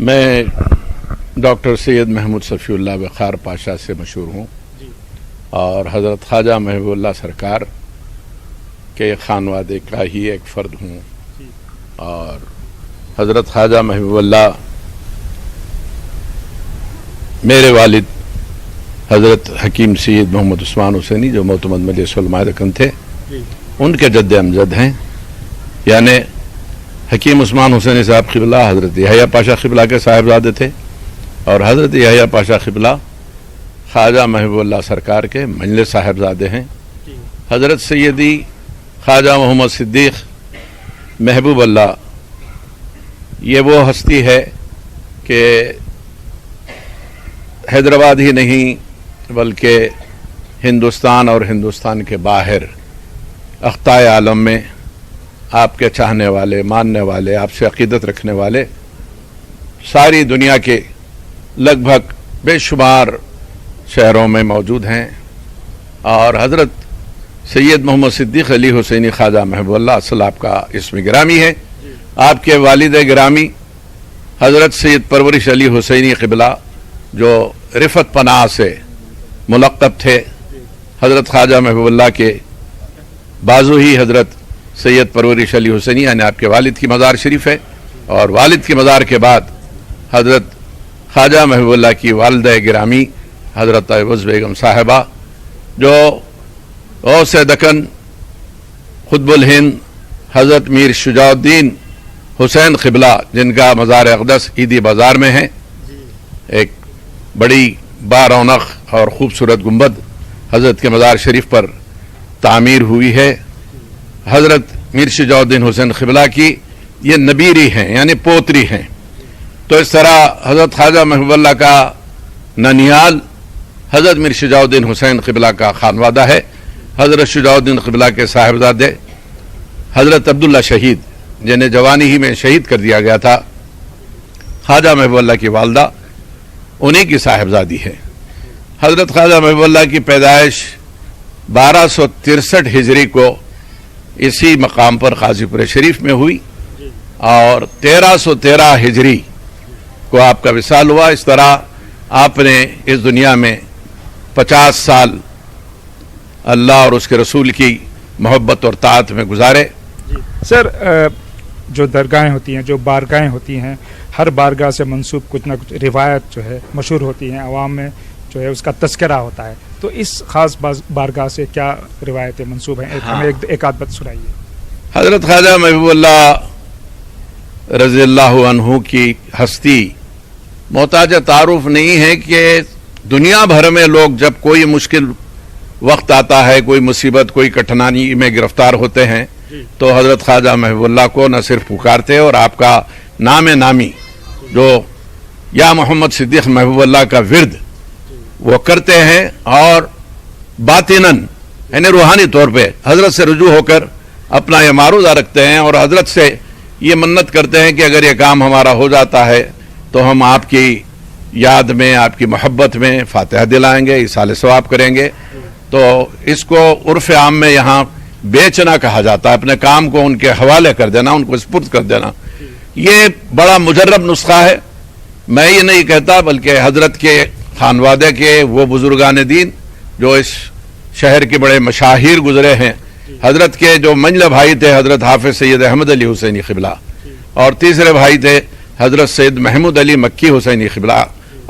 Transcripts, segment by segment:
میں ڈاکٹر سید محمود صفی اللہ وقار پاشا سے مشہور ہوں اور حضرت خواجہ محبوب اللہ سرکار کے خانوادے کا ہی ایک فرد ہوں، اور حضرت خواجہ محبوب اللہ میرے والد حضرت حکیم سید محمد عثمان حسینی جو معتمد مجلس علماء دکن تھے ان کے جد امجد ہیں، یعنی حکیم عثمان حسینی صاحب قبلہ حضرت یحییٰ پاشا قبلہ کے صاحبزادے تھے، اور حضرت یحییٰ پاشا قبلہ خواجہ محبوب اللہ سرکار کے منجلے صاحبزادے ہیں۔ حضرت سیدی خواجہ محمد صدیق محبوب اللہ یہ وہ ہستی ہے کہ حیدرآباد ہی نہیں بلکہ ہندوستان اور ہندوستان کے باہر اقطاع عالم میں آپ کے چاہنے والے، ماننے والے، آپ سے عقیدت رکھنے والے ساری دنیا کے لگ بھگ بے شمار شہروں میں موجود ہیں، اور حضرت سید محمد صدیق علی حسینی خواجہ محبوب اللہ اصل آپ کا اسم گرامی ہے۔ آپ کے والد گرامی حضرت سید پرورش علی حسینی قبلہ جو رفت پناہ سے ملقب تھے، حضرت خواجہ محبوب اللہ کے بازو ہی حضرت سید پرورش علی حسینی یعنی آپ کے والد کی مزار شریف ہے، اور والد کی مزار کے بعد حضرت خواجہ محبوب اللہ کی والدہ گرامی حضرت عوض بیگم صاحبہ جو غوث دکن قطب الہند حضرت میر شجاع الدین حسین قبلہ جن کا مزار اقدس عیدی بازار میں ہے، ایک بڑی بارونق اور خوبصورت گنبد حضرت کے مزار شریف پر تعمیر ہوئی ہے۔ حضرت میر شجاع الدین حسین قبلہ کی یہ نبیری ہیں یعنی پوتری ہیں، تو اس طرح حضرت خواجہ محبوب اللہ کا ننیال حضرت میر شجاع الدین حسین قبلہ کا خانوادہ ہے۔ حضرت شجاع الدین قبلہ کے صاحبزادے حضرت عبداللہ شہید جنہیں جوانی ہی میں شہید کر دیا گیا تھا، خواجہ محبوب اللہ کی والدہ انہی کی صاحبزادی ہے۔ حضرت خواجہ محبوب اللہ کی پیدائش 1263 ہجری کو اسی مقام پر قاضی پور شریف میں ہوئی، اور 1313 ہجری کو آپ کا وصال ہوا۔ اس طرح آپ نے اس دنیا میں 50 سال اللہ اور اس کے رسول کی محبت اور طاعت میں گزارے۔ سر، جو درگاہیں ہوتی ہیں، جو بارگاہیں ہوتی ہیں، ہر بارگاہ سے منسوب کچھ نہ کچھ روایت جو ہے مشہور ہوتی ہیں، عوام میں جو ہے اس کا تذکرہ ہوتا ہے، تو اس خاص بارگاہ سے کیا روایتیں منسوب ہیں؟ ہمیں ایک آدھ بات سنائیے۔ حضرت خواجہ محبوب اللہ رضی اللہ عنہ کی ہستی محتاج تعارف نہیں ہے کہ دنیا بھر میں لوگ جب کوئی مشکل وقت آتا ہے، کوئی مصیبت، کوئی کٹھنائی میں گرفتار ہوتے ہیں تو حضرت خواجہ محبوب اللہ کو نہ صرف پکارتے اور آپ کا نام نامی جو یا محمد صدیق محبوب اللہ کا ورد وہ کرتے ہیں، اور باطناً یعنی روحانی طور پہ حضرت سے رجوع ہو کر اپنا یہ معروضہ رکھتے ہیں، اور حضرت سے یہ منت کرتے ہیں کہ اگر یہ کام ہمارا ہو جاتا ہے تو ہم آپ کی یاد میں، آپ کی محبت میں فاتحہ دلائیں گے، ایصال ثواب کریں گے۔ تو اس کو عرف عام میں یہاں بیچنا کہا جاتا ہے، اپنے کام کو ان کے حوالے کر دینا، ان کو سپرد کر دینا۔ یہ بڑا مجرب نسخہ ہے، میں یہ نہیں کہتا بلکہ حضرت کے خانوادے کے وہ بزرگان دین جو اس شہر کے بڑے مشاہیر گزرے ہیں، حضرت کے جو منجلے بھائی تھے حضرت حافظ سید احمد علی حسینی قبلہ، اور تیسرے بھائی تھے حضرت سید محمود علی مکی حسینی قبلہ۔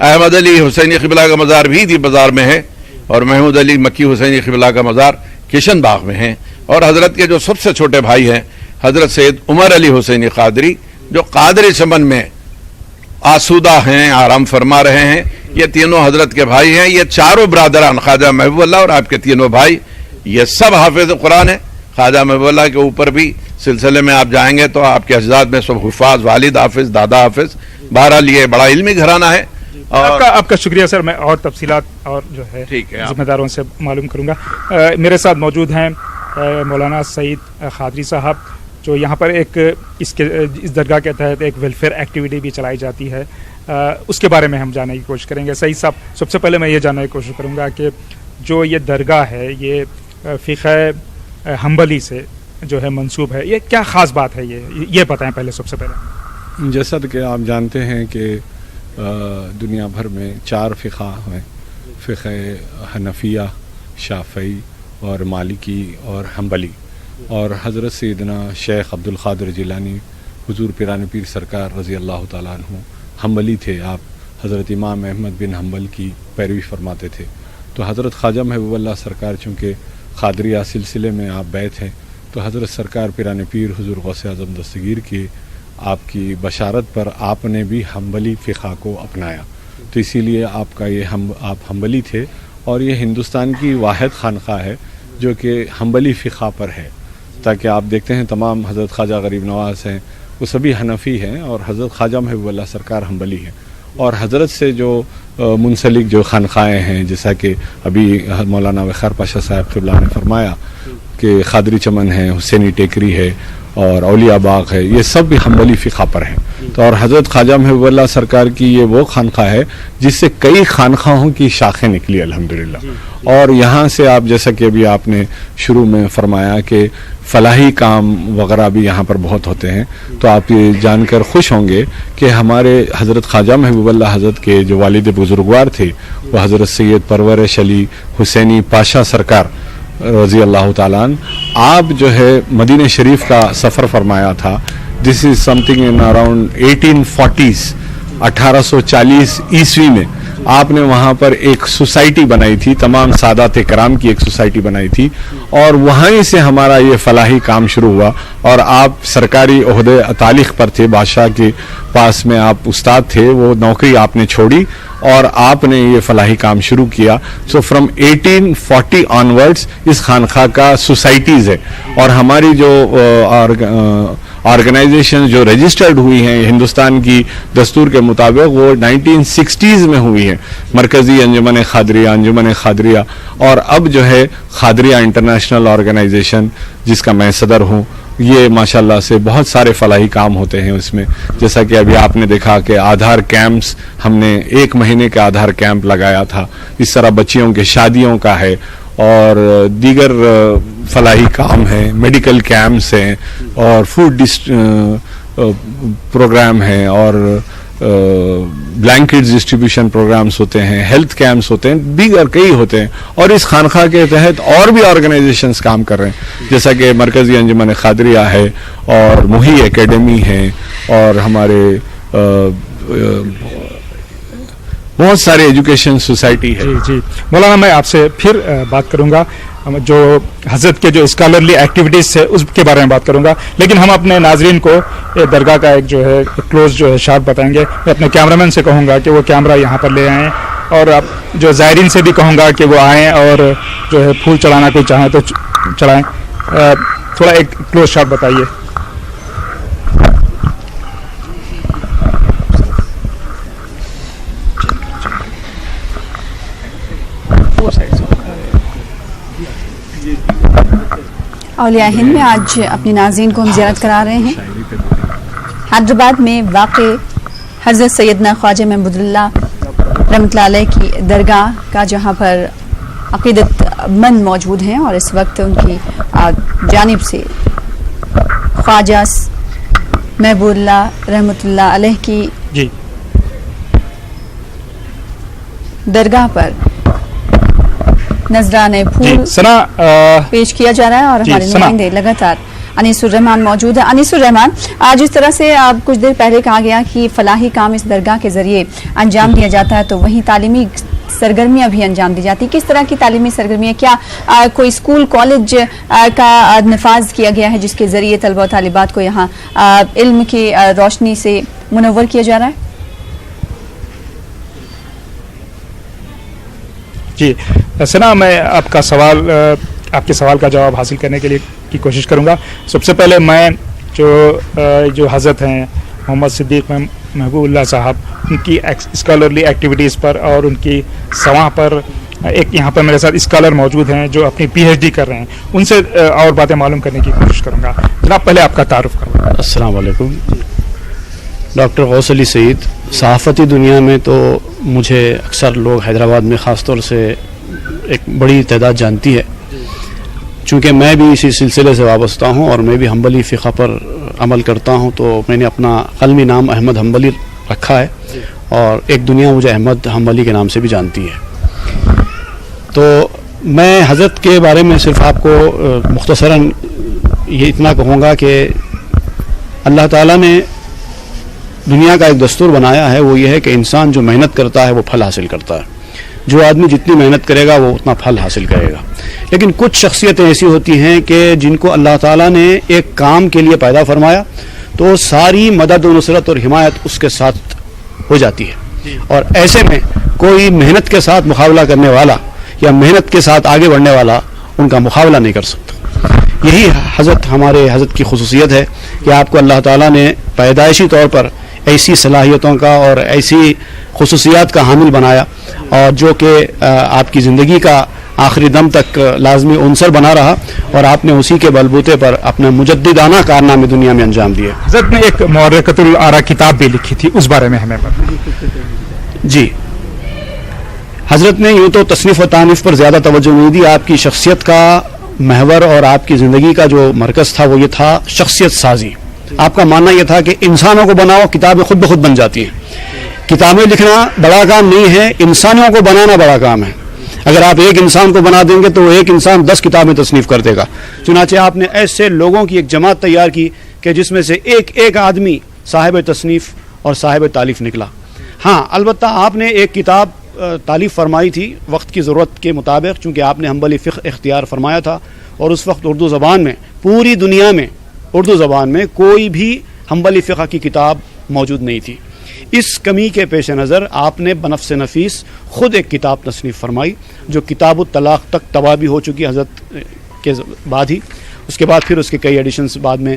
احمد علی حسینی قبلہ کا مزار بھی دی بازار میں ہے، اور محمود علی مکی حسینی قبلہ کا مزار کشن باغ میں ہے، اور حضرت کے جو سب سے چھوٹے بھائی ہیں حضرت سید عمر علی حسینی قادری جو قادری چمن میں آسودہ ہیں، آرام فرما رہے ہیں۔ یہ تینوں حضرت کے بھائی ہیں، یہ چاروں برادران خواجہ محبوب اللہ اور آپ کے تینوں بھائی یہ سب حافظ قرآن ہیں۔ خواجہ محبوب اللہ کے اوپر بھی سلسلے میں آپ جائیں گے تو آپ کے اجداد میں سب حفاظ، والد حافظ، دادا حافظ، بہرحال یہ بڑا علمی گھرانہ ہے۔ اور آپ کا شکریہ سر، میں اور تفصیلات اور جو ہے ذمہ داروں سے معلوم کروں گا۔ میرے ساتھ موجود ہیں مولانا سعید قادری صاحب، جو یہاں پر ایک اس درگاہ کے تحت ایک ویلفیئر ایکٹیویٹی بھی چلائی جاتی ہے، اس کے بارے میں ہم جاننے کی کوشش کریں گے۔ سعید صاحب، سب سے پہلے میں یہ جاننے کی کوشش کروں گا کہ جو یہ درگاہ ہے یہ فقہ حنبلی سے جو ہے منسوب ہے، یہ کیا خاص بات ہے؟ یہ بتائیں پہلے سب سے پہلے۔ جیسا کہ آپ جانتے ہیں کہ دنیا بھر میں 4 فقہ ہیں، فقہ حنفیہ، شافعی اور مالکی اور حنبلی، اور حضرت سیدنا شیخ عبد القادر جیلانی حضور پیران پیر سرکار رضی اللہ تعالیٰ عنہ حنبلی تھے. آپ حضرت امام احمد بن حنبل کی پیروی فرماتے تھے. تو حضرت خواجہ محبوب اللہ سرکار چونکہ قادریہ سلسلے میں آپ بیعت ہیں، تو حضرت سرکار پیران پیر حضور غوث اعظم دستگیر کی آپ کی بشارت پر آپ نے بھی حنبلی فقہ کو اپنایا. تو اسی لیے آپ کا یہ آپ حنبلی تھے، اور یہ ہندوستان کی واحد خانقاہ ہے جو کہ حنبلی فقہ پر ہے. تاکہ آپ دیکھتے ہیں تمام حضرت خواجہ غریب نواز ہیں وہ سبھی حنفی ہیں، اور حضرت خواجہ محبوب اللہ سرکار حنبلی ہیں. اور حضرت سے جو منسلک جو خانقاہیں ہیں، جیسا کہ ابھی مولانا وقار پاشا صاحب قبلہ نے فرمایا کہ قادری چمن ہے، حسینی ٹیکری ہے اور اولیاء باغ ہے، یہ سب بھی حنبلی فقہ پر ہیں. تو اور حضرت خواجہ محبوب اللہ سرکار کی یہ وہ خانقاہ ہے جس سے کئی خانقاہوں کی شاخیں نکلی الحمدللہ. اور یہاں سے آپ جیسا کہ ابھی آپ نے شروع میں فرمایا کہ فلاحی کام وغیرہ بھی یہاں پر بہت ہوتے ہیں، تو آپ یہ جان کر خوش ہوں گے کہ ہمارے حضرت خواجہ محبوب اللہ حضرت کے جو والد بزرگوار تھے وہ حضرت سید پرورش علی حسینی پاشا سرکار رضی اللہ تعالیٰ عنہ، آپ جو ہے مدینہ شریف کا سفر فرمایا تھا. دس از سمتھنگ ان اراؤنڈ 1840 1840 عیسوی میں آپ نے وہاں پر ایک سوسائٹی بنائی تھی، تمام سادات کرام کی ایک سوسائٹی بنائی تھی، اور وہیں سے ہمارا یہ فلاحی کام شروع ہوا. اور آپ سرکاری عہدے تعلیق پر تھے، بادشاہ کے پاس میں آپ استاد تھے، وہ نوکری آپ نے چھوڑی اور آپ نے یہ فلاحی کام شروع کیا. سو فرام 1840 آنورڈز اس خانقاہ کا سوسائٹیز ہے، اور ہماری جو آرگنائزیشن جو رجسٹرڈ ہوئی ہیں ہندوستان کی دستور کے مطابق وہ 1960s میں ہوئی ہیں. مرکزی انجمن خادریہ اور اب جو ہے خادریہ انٹرنیشنل آرگنائزیشن جس کا میں صدر ہوں. یہ ماشاءاللہ سے بہت سارے فلاحی کام ہوتے ہیں اس میں، جیسا کہ ابھی آپ نے دیکھا کہ آدھار کیمپس ہم نے 1 مہینے کا آدھار کیمپ لگایا تھا. اس طرح بچیوں کے شادیوں کا ہے، اور دیگر فلاحی کام ہیں، میڈیکل کیمپس ہیں، اور فوڈ پروگرام ہیں، اور بلینکٹس ڈسٹریبیوشن پروگرامز ہوتے ہیں، ہیلتھ کیمپس ہوتے ہیں، دیگر کئی ہوتے ہیں. اور اس خانقاہ کے تحت اور بھی آرگنائزیشنز کام کر رہے ہیں، جیسا کہ مرکزی انجمن خادریہ ہے، اور محی اکیڈمی ہے، اور ہمارے بہت سارے ایجوکیشن سوسائٹی ہے. جی مولانا، میں آپ سے پھر بات کروں گا، جو حضرت کے جو اسکالرلی ایکٹیویٹیز ہے اس کے بارے میں بات کروں گا، لیکن ہم اپنے ناظرین کو درگاہ کا ایک جو ہے کلوز جو ہے شاٹ بتائیں گے. میں اپنے کیمرہ مین سے کہوں گا کہ وہ کیمرہ یہاں پر لے آئیں، اور اب جو زائرین سے بھی کہوں گا کہ وہ آئیں اور جو ہے پھول چڑھانا کوئی چاہیں تو چڑھائیں. تھوڑا ایک کلوز شاٹ بتائیے. اولیاء ہند میں آج اپنی ناظرین کو ہم زیارت کرا رہے ہیں. حیدرآباد میں واقع حضرت سیدنا خواجہ محمود اللہ رحمۃ اللہ علیہ کی درگاہ کا، جہاں پر عقیدت مند موجود ہیں، اور اس وقت ان کی جانب سے خواجہ محبوب اللہ رحمۃ اللہ علیہ کی درگاہ پر نذرانے پھول پیش کیا جا رہا ہے، اور ہمارے نمائندے لگاتار انیس الرحمان موجود ہے. انیس الرحمان، جس طرح سے آپ کچھ دیر پہلے کہا گیا کہ فلاحی کام اس درگاہ کے ذریعے انجام دیا جاتا ہے، تو وہیں تعلیمی سرگرمیاں بھی انجام دی جاتی. کس طرح کی تعلیمی سرگرمیاں؟ کیا کوئی اسکول کالج کا نفاذ کیا گیا ہے جس کے ذریعے طلبہ و طالبات کو یہاں علم کی روشنی سے منور کیا جا رہا ہے؟ جی سنا، میں آپ کے سوال کا جواب حاصل کرنے کے لیے کی کوشش کروں گا. سب سے پہلے میں جو حضرت ہیں محمد صدیق محبوب اللہ صاحب، ان کی اسکالرلی ایکٹیویٹیز پر اور ان کی سواں پر، ایک یہاں پر میرے ساتھ اسکالر موجود ہیں جو اپنی پی ایچ ڈی کر رہے ہیں، ان سے اور باتیں معلوم کرنے کی کوشش کروں گا. جناب پہلے آپ کا تعارف کروں. السلام علیکم. ڈاکٹر غوث علی سعید. صحافتی دنیا میں تو مجھے اکثر لوگ حیدرآباد میں خاص طور سے ایک بڑی تعداد جانتی ہے، چونکہ میں بھی اسی سلسلے سے وابستہ ہوں اور میں بھی حنبلی فقہ پر عمل کرتا ہوں تو میں نے اپنا قلمی نام احمد حنبلی رکھا ہے اور ایک دنیا مجھے احمد حنبلی کے نام سے بھی جانتی ہے. تو میں حضرت کے بارے میں صرف آپ کو مختصراً یہ اتنا کہوں گا کہ اللہ تعالیٰ نے دنیا کا ایک دستور بنایا ہے، وہ یہ ہے کہ انسان جو محنت کرتا ہے وہ پھل حاصل کرتا ہے. جو آدمی جتنی محنت کرے گا وہ اتنا پھل حاصل کرے گا. لیکن کچھ شخصیتیں ایسی ہوتی ہیں کہ جن کو اللہ تعالیٰ نے ایک کام کے لیے پیدا فرمایا تو ساری مدد و نصرت اور حمایت اس کے ساتھ ہو جاتی ہے، اور ایسے میں کوئی محنت کے ساتھ مقابلہ کرنے والا یا محنت کے ساتھ آگے بڑھنے والا ان کا مقابلہ نہیں کر سکتا. یہی ہمارے حضرت کی خصوصیت ہے کہ آپ کو اللہ تعالیٰ نے پیدائشی طور پر ایسی صلاحیتوں کا اور ایسی خصوصیات کا حامل بنایا، اور جو کہ آپ کی زندگی کا آخری دم تک لازمی عنصر بنا رہا، اور آپ نے اسی کے بلبوتے پر اپنے مجددانہ کارنامے دنیا میں انجام دیے. حضرت نے ایک مورخۃ الآراء کتاب بھی لکھی تھی، اس بارے میں ہمیں جی، حضرت نے یوں تو تصنیف و تانیف پر زیادہ توجہ نہیں دی. آپ کی شخصیت کا محور اور آپ کی زندگی کا جو مرکز تھا وہ یہ تھا شخصیت سازی. آپ کا ماننا یہ تھا کہ انسانوں کو بناؤ، کتابیں خود بخود بن جاتی ہیں. کتابیں لکھنا بڑا کام نہیں ہے، انسانوں کو بنانا بڑا کام ہے. اگر آپ ایک انسان کو بنا دیں گے تو ایک انسان 10 کتابیں تصنیف کر دے گا. چنانچہ آپ نے ایسے لوگوں کی ایک جماعت تیار کی کہ جس میں سے ایک آدمی صاحب تصنیف اور صاحب تالیف نکلا. ہاں، البتہ آپ نے ایک کتاب تالیف فرمائی تھی وقت کی ضرورت کے مطابق، چونکہ آپ نے حنبلی فقہ اختیار فرمایا تھا، اور اس وقت اردو زبان میں پوری دنیا میں اردو زبان میں کوئی بھی حنبلی فقہ کی کتاب موجود نہیں تھی. اس کمی کے پیش نظر آپ نے بنفس نفیس خود ایک کتاب تصنیف فرمائی جو کتاب الطلاق تک طبع بھی ہو چکی حضرت کے بعد ہی. اس کے بعد پھر اس کے کئی ایڈیشنز بعد میں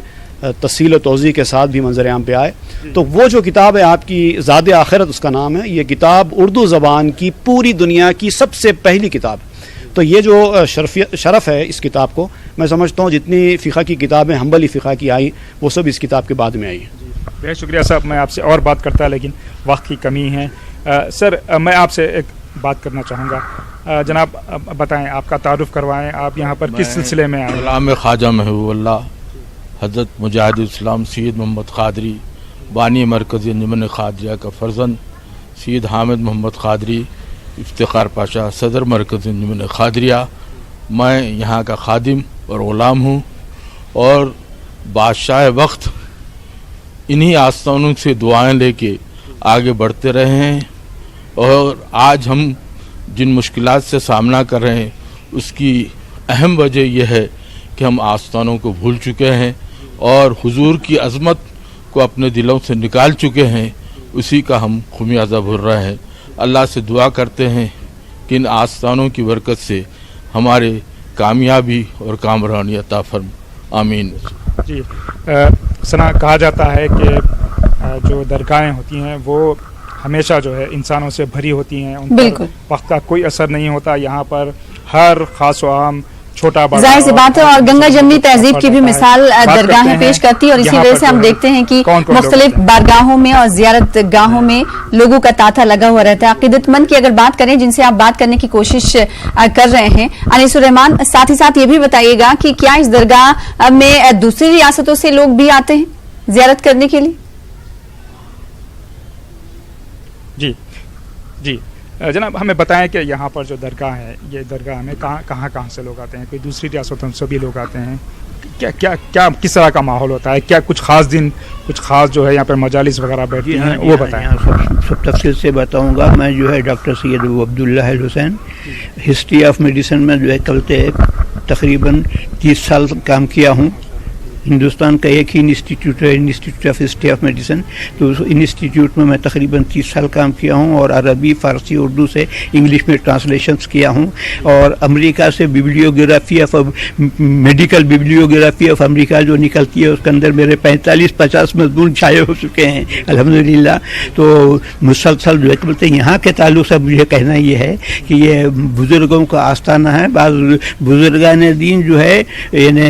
تفصیل و توضیح کے ساتھ بھی منظر عام پہ آئے. تو وہ جو کتاب ہے آپ کی زاد آخرت اس کا نام ہے، یہ کتاب اردو زبان کی پوری دنیا کی سب سے پہلی کتاب. تو یہ جو شرف ہے اس کتاب کو، میں سمجھتا ہوں جتنی فقہ کی کتابیں حنبلی فقہ کی آئی وہ سب اس کتاب کے بعد میں آئی. بہت شکریہ صاحب. میں آپ سے اور بات کرتا لیکن وقت کی کمی ہے. سر، میں آپ سے ایک بات کرنا چاہوں گا. جناب بتائیں، آپ کا تعارف کروائیں، آپ یہاں پر کس سلسلے میں آئے؟ غلام خواجہ محبوب اللہ حضرت مجاہد اسلام سید محمد قادری بانی مرکزی انجمن قادریہ کا فرزند، سید حامد محمد قادری افتخار پاشا صدر مرکز انجمن قادریہ. میں یہاں کا خادم اور غلام ہوں، اور بادشاہ وقت انہی آستانوں سے دعائیں لے کے آگے بڑھتے رہے ہیں. اور آج ہم جن مشکلات سے سامنا کر رہے ہیں اس کی اہم وجہ یہ ہے کہ ہم آستانوں کو بھول چکے ہیں اور حضور کی عظمت کو اپنے دلوں سے نکال چکے ہیں. اسی کا ہم خمیازہ بھر رہے ہیں. اللہ سے دعا کرتے ہیں کہ ان آستانوں کی برکت سے ہمارے کامیابی اور کامرانی عطا فرم. آمین. جی، سنا کہا جاتا ہے کہ جو درگاہیں ہوتی ہیں وہ ہمیشہ جو ہے انسانوں سے بھری ہوتی ہیں، ان پر وقت کا کوئی اثر نہیں ہوتا. یہاں پر ہر خاص و عام، چھوٹا بڑا، ظاہر سی بات ہے، اور گنگا جمنی تہذیب کی بھی مثال درگاہیں پیش کرتی ہے. اور اسی وجہ سے ہم دیکھتے ہیں کہ مختلف بارگاہوں میں اور زیارت گاہوں میں لوگوں کا تانتا لگا ہوا رہتا ہے. عقیدت مند کی اگر بات کریں جن سے آپ بات کرنے کی کوشش کر رہے ہیں انیس الرحمان، ساتھ ہی ساتھ یہ بھی بتائیے گا کہ کیا اس درگاہ میں دوسری ریاستوں سے لوگ بھی آتے ہیں زیارت کرنے کے لیے؟ جی جی جناب، ہمیں بتائیں کہ یہاں پر جو درگاہ ہے، یہ درگاہ میں کہاں سے لوگ آتے ہیں؟ کوئی دوسری ریاستوں سے بھی لوگ آتے ہیں؟ کیا کس طرح کا ماحول ہوتا ہے؟ کیا کچھ خاص دن، کچھ خاص جو ہے یہاں پر مجالس وغیرہ بیٹھتی ہیں، وہ بتائیں. سب تفصیل سے بتاؤں گا. میں جو ہے doctor Syed Abdullah Hussain, history of medicine میں جو ہے کل سے تقریباً 30 سال کام کیا ہوں. ہندوستان کا ایک ہی انسٹیٹیوٹ ہے، institute of history of medicine. تو اس انسٹیٹیوٹ میں تقریباً 30 سال کام کیا ہوں، اور عربی، فارسی، اردو سے انگلش میں ٹرانسلیشنس کیا ہوں. اور امریکہ سے bibliography of medical bibliography of America جو نکلتی ہے اس کے اندر میرے 45-50 مضمون شائع ہو چکے ہیں الحمدللہ. تو مسلسل جو ہے بولتے ہیں یہاں کے تعلق سے مجھے کہنا یہ ہے کہ یہ بزرگوں کا آستانہ ہے. بعض بزرگان دین جو ہے یعنی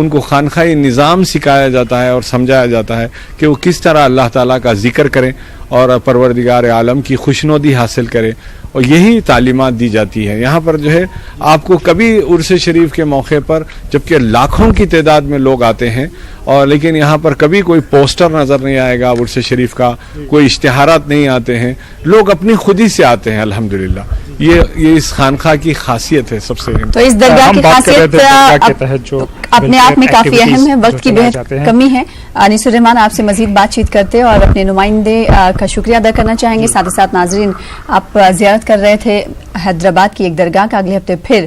ان کو خانقاہی نظام سکھایا جاتا ہے اور سمجھایا جاتا ہے کہ وہ کس طرح اللہ تعالیٰ کا ذکر کریں اور پروردگار عالم کی خوشنودی حاصل کریں، اور یہی تعلیمات دی جاتی ہے۔ یہاں پر جو ہے آپ کو کبھی عرس شریف کے موقع پر جبکہ لاکھوں کی تعداد میں لوگ آتے ہیں، اور لیکن یہاں پر کبھی کوئی پوسٹر نظر نہیں آئے گا عرس شریف کا، کوئی اشتہارات نہیں آتے ہیں، لوگ اپنی خود ہی سے آتے ہیں الحمدللہ۔ یہ اس خانقاہ کی خاصیت ہے سب سے۔ تو اس درگاہ کی خاصیت اپنے آپ میں کافی اہم ہے، وقت کی بہت کمی ہے۔ انیس الرحمان آپ سے مزید بات چیت کرتے اور اپنے نمائندے کا شکریہ ادا کرنا چاہیں گے۔ ساتھ ہی ساتھ ناظرین، آپ زیارت کر رہے تھے حیدرآباد کی ایک درگاہ کا، اگلے ہفتے پھر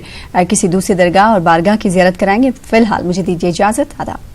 کسی دوسری درگاہ اور بارگاہ کی زیارت کرائیں گے۔ فی الحال مجھے دیجیے اجازت، آداب۔